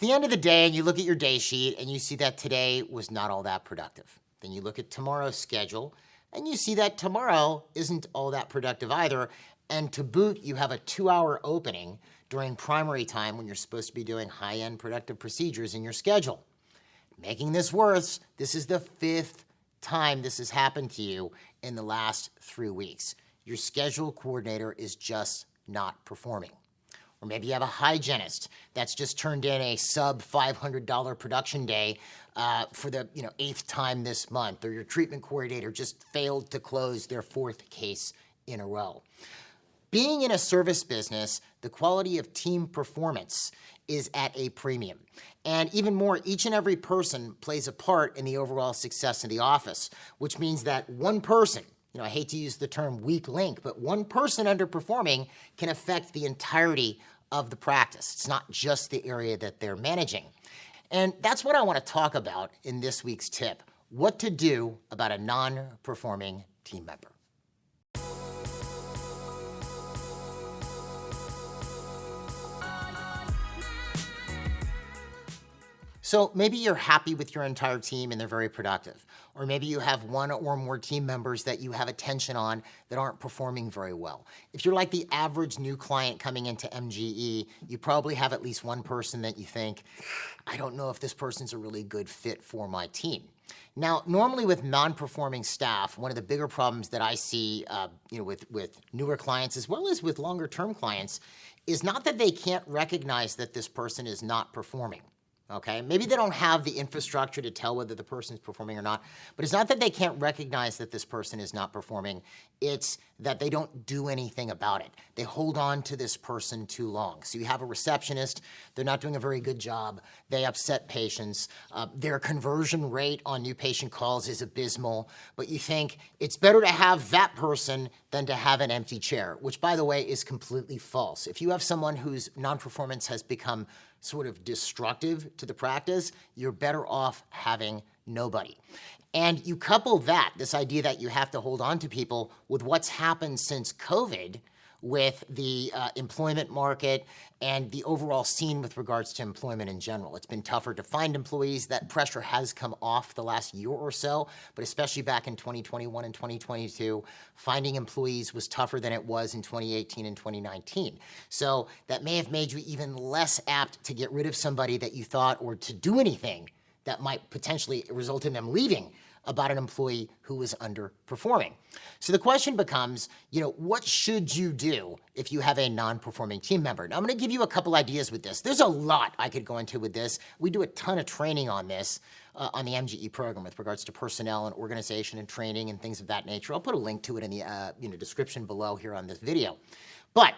the end of the day and you look at your day sheet and you see that today was not all that productive. Then you look at tomorrow's schedule and you see that tomorrow isn't all that productive either. And to boot, you have a 2-hour opening during primary time when you're supposed to be doing high-end productive procedures in your schedule. Making this worse, this is the 5th time this has happened to you in the last 3 weeks. Your schedule coordinator is just not performing. Or maybe you have a hygienist that's just turned in a sub $500 production day for the 8th time this month, or your treatment coordinator just failed to close their 4th case in a row. Being in a service business, the quality of team performance is at a premium. And even more, each and every person plays a part in the overall success of the office, which means that one person, I hate to use the term weak link, but one person underperforming can affect the entirety of the practice. It's not just the area that they're managing. And that's what I want to talk about in this week's tip: what to do about a non-performing team member. So maybe you're happy with your entire team and they're very productive. Or maybe you have one or more team members that you have attention on that aren't performing very well. If you're like the average new client coming into MGE, you probably have at least one person that you think, I don't know if this person's a really good fit for my team. Now, normally with non-performing staff, one of the bigger problems that I see with newer clients as well as with longer-term clients is not that they can't recognize that this person is not performing. Okay, maybe they don't have the infrastructure to tell whether the person is performing or not, but it's not that they can't recognize that this person is not performing, it's that they don't do anything about it. They hold on to this person too long. So you have a receptionist, they're not doing a very good job, they upset patients, their conversion rate on new patient calls is abysmal, but you think it's better to have that person than to have an empty chair, which by the way is completely false. If you have someone whose non-performance has become sort of destructive to the practice, you're better off having nobody. And you couple that, this idea that you have to hold on to people, with what's happened since COVID with the employment market and the overall scene with regards to employment in general. It's been tougher to find employees. That pressure has come off the last year or so, but especially back in 2021 and 2022, finding employees was tougher than it was in 2018 and 2019. So that may have made you even less apt to get rid of somebody that you thought, or to do anything that might potentially result in them leaving, about an employee who was underperforming. So the question becomes, what should you do if you have a non-performing team member? Now, I'm going to give you a couple ideas with this. There's a lot I could go into with this. We do a ton of training on this on the MGE program with regards to personnel and organization and training and things of that nature. I'll put a link to it in the description below here on this video. But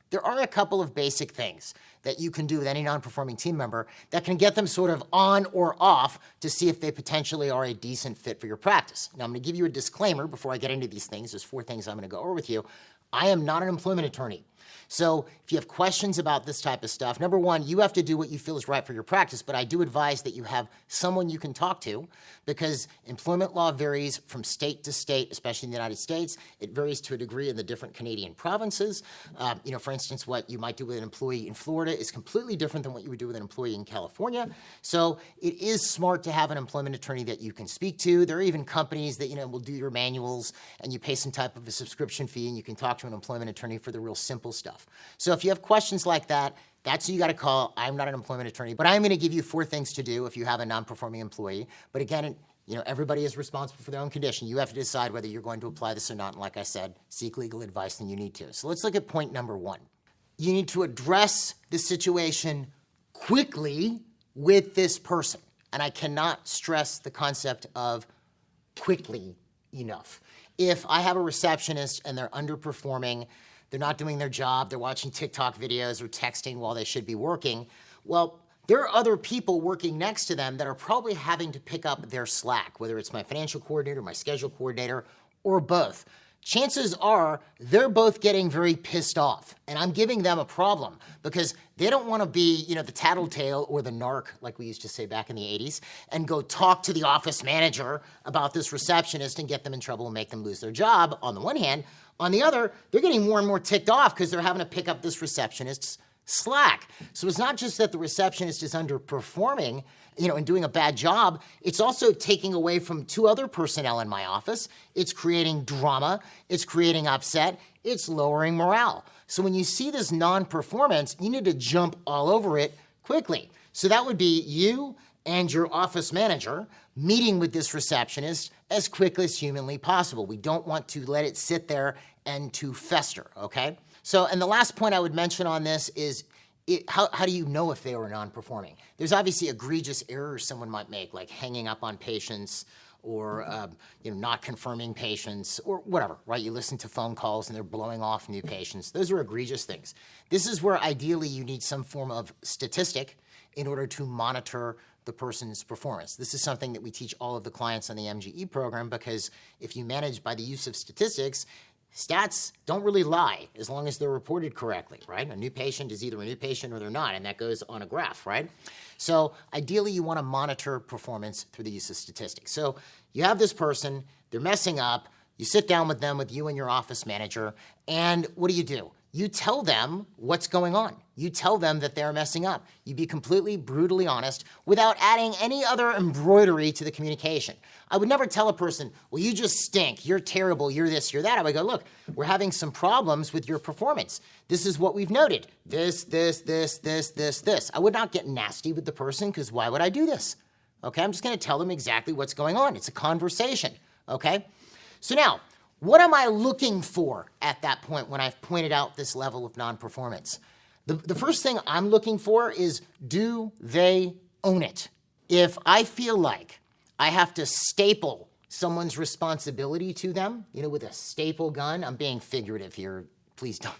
there are a couple of basic things that you can do with any non-performing team member that can get them sort of on or off to see if they potentially are a decent fit for your practice. Now, I'm going to give you a disclaimer before I get into these things. There's 4 things I'm going to go over with you. I am not an employment attorney. So if you have questions about this type of stuff, number one, you have to do what you feel is right for your practice, but I do advise that you have someone you can talk to, because employment law varies from state to state, especially in the United States. It varies to a degree in the different Canadian provinces. For instance, what you might do with an employee in Florida is completely different than what you would do with an employee in California. So it is smart to have an employment attorney that you can speak to. There are even companies that will do your manuals, and you pay some type of a subscription fee, and you can talk to an employment attorney for the real simple stuff. So if you have questions like that, that's who you got to call. I'm not an employment attorney, but I'm going to give you 4 things to do if you have a non-performing employee. But again, everybody is responsible for their own condition. You have to decide whether you're going to apply this or not. And like I said, seek legal advice when you need to. So let's look at point number 1. You need to address the situation quickly with this person. And I cannot stress the concept of quickly enough. If I have a receptionist and they're underperforming, they're not doing their job, they're watching TikTok videos or texting while they should be working, well, there are other people working next to them that are probably having to pick up their slack, whether it's my financial coordinator, my schedule coordinator, or both. Chances are they're both getting very pissed off, and I'm giving them a problem because they don't want to be, the tattletale or the narc, like we used to say back in the 80s, and go talk to the office manager about this receptionist and get them in trouble and make them lose their job, on the one hand. On the other, they're getting more and more ticked off because they're having to pick up this receptionist's slack. So it's not just that the receptionist is underperforming, and doing a bad job, it's also taking away from 2 other personnel in my office. It's creating drama, it's creating upset, it's lowering morale. So when you see this non-performance, you need to jump all over it quickly. So that would be you and your office manager meeting with this receptionist as quickly as humanly possible. We don't want to let it sit there and to fester, okay? So, and the last point I would mention on this is, how do you know if they were non-performing? There's obviously egregious errors someone might make, like hanging up on patients or not confirming patients or whatever, right? You listen to phone calls and they're blowing off new patients. Those are egregious things. This is where ideally you need some form of statistic in order to monitor the person's performance. This is something that we teach all of the clients on the MGE program, because if you manage by the use of statistics, stats don't really lie as long as they're reported correctly, right? A new patient is either a new patient or they're not, and that goes on a graph, right? So ideally, you want to monitor performance through the use of statistics. So you have this person, they're messing up, you sit down with them, with you and your office manager, and what do? You tell them what's going on. You tell them that they're messing up. You be completely brutally honest without adding any other embroidery to the communication. I would never tell a person, well, you just stink, you're terrible, you're this, you're that. I would go, look, we're having some problems with your performance. This is what we've noted. This. I would not get nasty with the person, because why would I do this? Okay, I'm just gonna tell them exactly what's going on. It's a conversation, okay? So now, what am I looking for at that point when I've pointed out this level of non-performance? The first thing I'm looking for is, do they own it? If I feel like I have to staple someone's responsibility to them, with a staple gun, I'm being figurative here, please don't.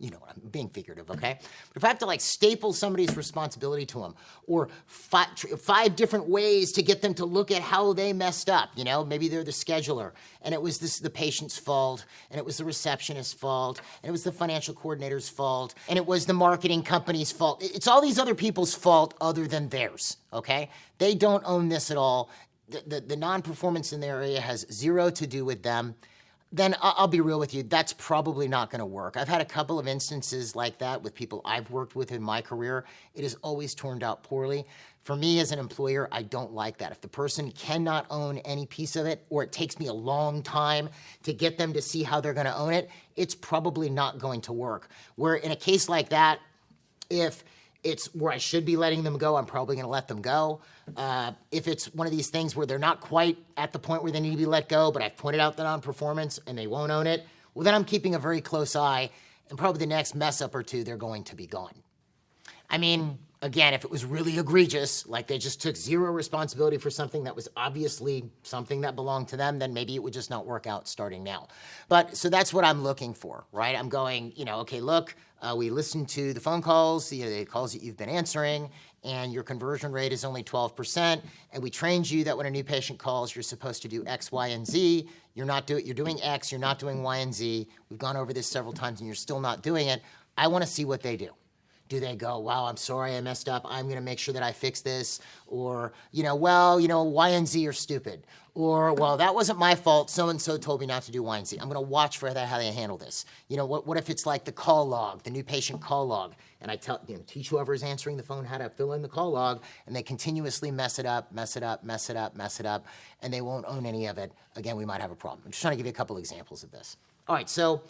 I'm being figurative, okay? But if I have to staple somebody's responsibility to them, or 5 different ways to get them to look at how they messed up, maybe they're the scheduler, and it was the patient's fault, and it was the receptionist's fault, and it was the financial coordinator's fault, and it was the marketing company's fault. It's all these other people's fault other than theirs, okay? They don't own this at all. The non-performance in their area has 0 to do with them. Then I'll be real with you, that's probably not gonna work. I've had a couple of instances like that with people I've worked with in my career. It has always turned out poorly. For me as an employer, I don't like that. If the person cannot own any piece of it, or it takes me a long time to get them to see how they're gonna own it, it's probably not going to work. Where in a case like that, if it's where I should be letting them go, I'm probably gonna let them go. If it's one of these things where they're not quite at the point where they need to be let go, but I've pointed out the non-performance and they won't own it, well, then I'm keeping a very close eye, and probably the next mess up or 2, they're going to be gone. I mean, again, if it was really egregious, like they just took 0 responsibility for something that was obviously something that belonged to them, then maybe it would just not work out starting now. But, so that's what I'm looking for, right? I'm going, okay, look, we listened to the phone calls, the calls that you've been answering, and your conversion rate is only 12%, and we trained you that when a new patient calls, you're supposed to do X, Y, and Z. You're doing X, you're not doing Y and Z. We've gone over this several times, and you're still not doing it. I want to see what they do. Do they go, wow, I'm sorry I messed up, I'm gonna make sure that I fix this? Or, Y and Z are stupid. Or, well, that wasn't my fault, so-and-so told me not to do Y and Z. I'm gonna watch for how they handle this. What if it's like the call log, the new patient call log, and I teach whoever's answering the phone how to fill in the call log, and they continuously mess it up, and they won't own any of it. Again, we might have a problem. I'm just trying to give you a couple examples of this. All right, so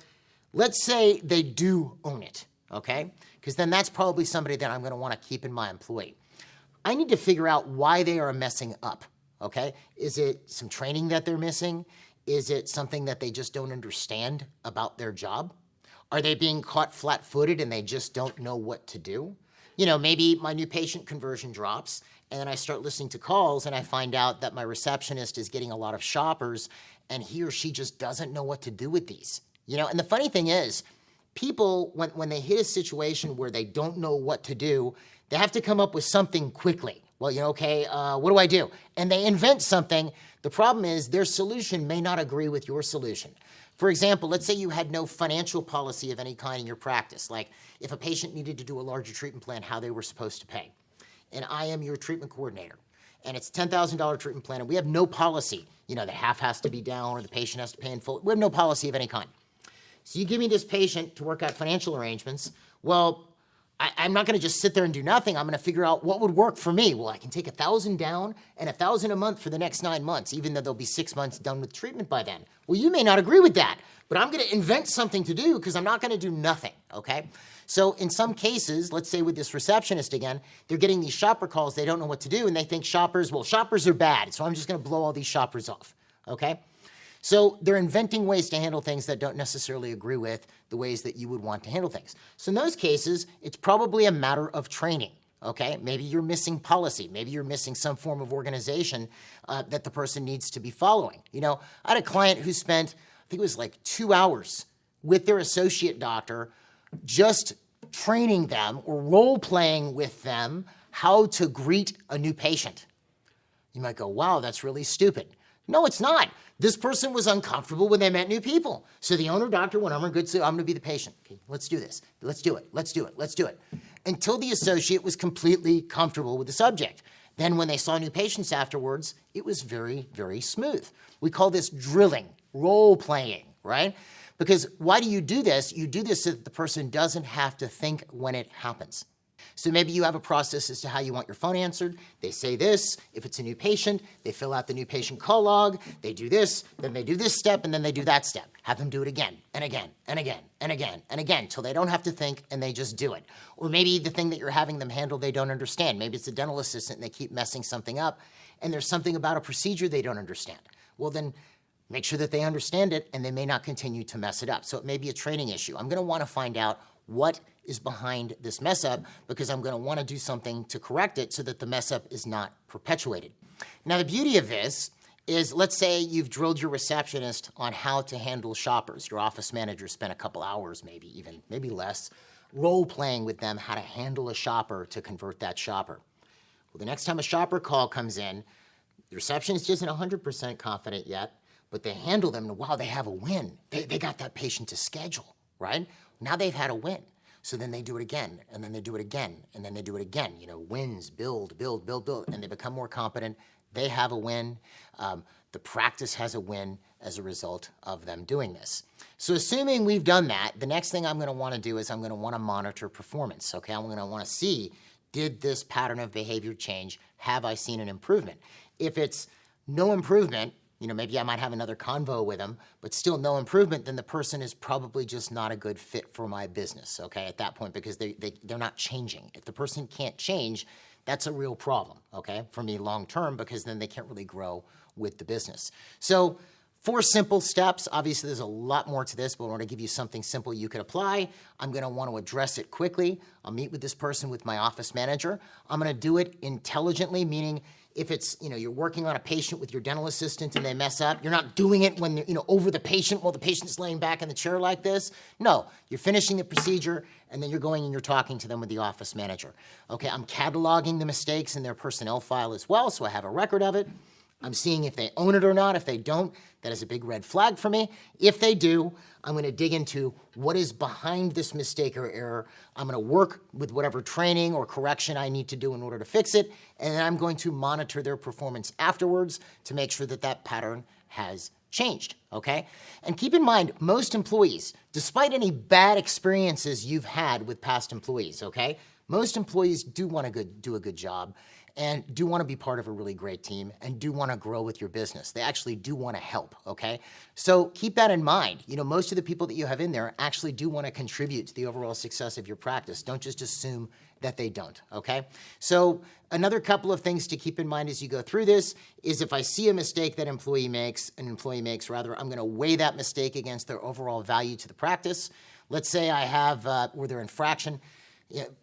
let's say they do own it. Okay? Because then that's probably somebody that I'm going to want to keep in my employee. I need to figure out why they are messing up, okay? Is it some training that they're missing? Is it something that they just don't understand about their job? Are they being caught flat-footed and they just don't know what to do? Maybe my new patient conversion drops, and then I start listening to calls and I find out that my receptionist is getting a lot of shoppers and he or she just doesn't know what to do with these. And the funny thing is, people, when they hit a situation where they don't know what to do, they have to come up with something quickly. Well, okay, what do I do? And they invent something. The problem is their solution may not agree with your solution. For example, let's say you had no financial policy of any kind in your practice, like if a patient needed to do a larger treatment plan, how they were supposed to pay. And I am your treatment coordinator, and it's a $10,000 treatment plan, and we have no policy. The half has to be down or the patient has to pay in full. We have no policy of any kind. So you give me this patient to work out financial arrangements. Well, I'm not going to just sit there and do nothing. I'm going to figure out what would work for me. Well, I can take 1,000 down and 1,000 a month for the next 9 months, even though they'll be 6 months done with treatment by then. Well, you may not agree with that, but I'm going to invent something to do because I'm not going to do nothing, okay? So in some cases, let's say with this receptionist again, they're getting these shopper calls, they don't know what to do, and they think shoppers are bad, so I'm just going to blow all these shoppers off, okay? So they're inventing ways to handle things that don't necessarily agree with the ways that you would want to handle things. So in those cases, it's probably a matter of training, okay? Maybe you're missing policy. Maybe you're missing some form of organization that the person needs to be following. You know, I had a client who spent, I think it was like 2 hours with their associate doctor just training them or role-playing with them how to greet a new patient. You might go, wow, that's really stupid. No, it's not. This person was uncomfortable when they met new people. So the owner doctor went over and good, so I'm gonna be the patient. Okay, let's do this. Let's do it. Let's do it. Let's do it. Until the associate was completely comfortable with the subject. Then when they saw new patients afterwards, it was very, very smooth. We call this drilling, role playing, right? Because why do you do this? You do this so that the person doesn't have to think when it happens. So maybe you have a process as to how you want your phone answered. They say this. If it's a new patient, they fill out the new patient call log. They do this, then they do this step, and then they do that step. Have them do it again and again and again and again and again till they don't have to think and they just do it. Or maybe the thing that you're having them handle they don't understand. Maybe it's a dental assistant and they keep messing something up and there's something about a procedure they don't understand. Well, then make sure that they understand it and they may not continue to mess it up. So it may be a training issue. I'm going to want to find out what is behind this mess up because I'm going to want to do something to correct it so that the mess up is not perpetuated. Now, the beauty of this is, let's say you've drilled your receptionist on how to handle shoppers. Your office manager spent a couple hours, maybe less, role-playing with them how to handle a shopper to convert that shopper. Well, the next time a shopper call comes in, the receptionist isn't 100% confident yet, but they handle them and wow, they have a win. They got that patient to schedule, right? Now they've had a win. So then they do it again, and then they do it again, and then they do it again. You know, wins, build, and they become more competent. They have a win. The practice has a win as a result of them doing this. So assuming we've done that, the next thing I'm going to want to do is I'm going to want to monitor performance, okay? I'm going to want to see, did this pattern of behavior change? Have I seen an improvement? If it's no improvement, you know, maybe I might have another convo with them, but still no improvement, then the person is probably just not a good fit for my business, okay, at that point, because they're not changing. If the person can't change, that's a real problem, okay, for me long term, because then they can't really grow with the business. So 4 simple steps. Obviously, there's a lot more to this, but I want to give you something simple you could apply. I'm going to want to address it quickly. I'll meet with this person with my office manager. I'm going to do it intelligently, meaning if it's, you know, you're working on a patient with your dental assistant and they mess up, you're not doing it when, you know, over the patient while the patient's laying back in the chair like this. No, you're finishing the procedure and then you're going and you're talking to them with the office manager. Okay, I'm cataloging the mistakes in their personnel file as well, so I have a record of it. I'm seeing if they own it or not. If they don't, that is a big red flag for me. If they do, I'm going to dig into what is behind this mistake or error. I'm going to work with whatever training or correction I need to do in order to fix it, and then I'm going to monitor their performance afterwards to make sure that that pattern has changed, okay? And keep in mind, most employees, despite any bad experiences you've had with past employees, okay, most employees do want to do a good job and do want to be part of a really great team and do want to grow with your business. They actually do want to help, okay? So keep that in mind. You know, most of the people that you have in there actually do want to contribute to the overall success of your practice. Don't just assume that they don't, okay? So another couple of things to keep in mind as you go through this is if I see a mistake that an employee makes, I'm going to weigh that mistake against their overall value to the practice. Let's say I have, or their infraction,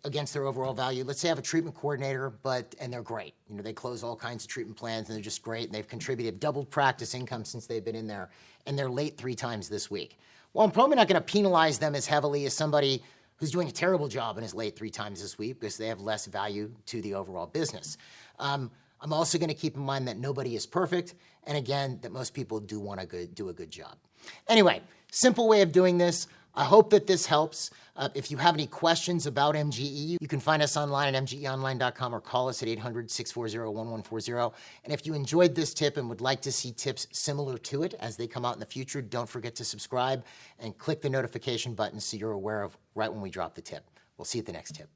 against their overall value. Let's say I have a treatment coordinator, and they're great. You know, they close all kinds of treatment plans and they're just great and they've contributed doubled practice income since they've been in there and they're late 3 times this week. Well, I'm probably not going to penalize them as heavily as somebody who's doing a terrible job and is late 3 times this week because they have less value to the overall business. I'm also going to keep in mind that nobody is perfect, and again, that most people do want to do a good job. Anyway, simple way of doing this. I hope that this helps. If you have any questions about MGE, you can find us online at mgeonline.com or call us at 800-640-1140. And if you enjoyed this tip and would like to see tips similar to it as they come out in the future, don't forget to subscribe and click the notification button so you're aware of right when we drop the tip. We'll see you at the next tip.